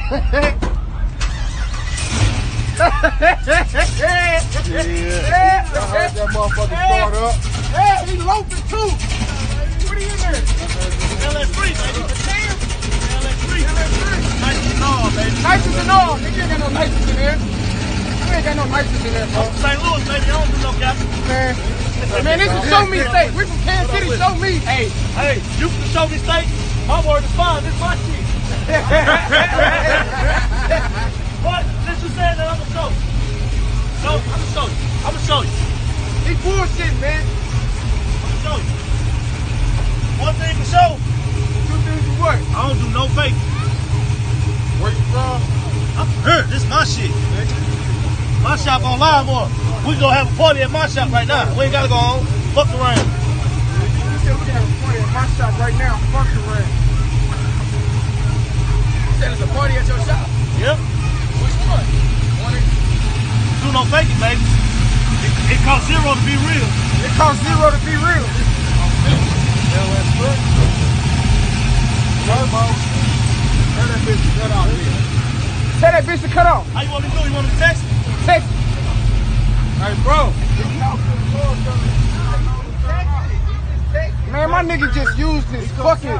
That motherfucker start up. Hey, he loafing too. What are you in there? ls3, baby. ls3. Nice and all, baby. Nitrous and all. Nigga, you ain't got no nitrous in there. You ain't got no nitrous in there, bro. St. Louis, baby. I don't do no cap. Man, this is Show Me State. We from Kansas City, Show Me. Hey, you from Show Me State? My word is fine. This is my shit. But since you said that, I'm gonna show you. No, I'm gonna show you. I'm gonna show you. He bullshitting, man. I'm gonna show you. One thing for sure. Two things for what? I don't do no fake. Where you from? I'm from here. This is my shit. My shop on live on. We gonna have a party at my shop right now. We ain't gotta go home. Fuck around. You said we can have a party at my shop right now. Fuck around. You said it's a party at your shop? Yep. Which one? Do no faking, baby. It costs zero to be real. It costs zero to be real. ls3. Turbo. Tell that bitch to cut off here. Tell that bitch to cut off. How you want me to do? You want me to text? Text. Hey, bro. Man, my nigga just used this fucking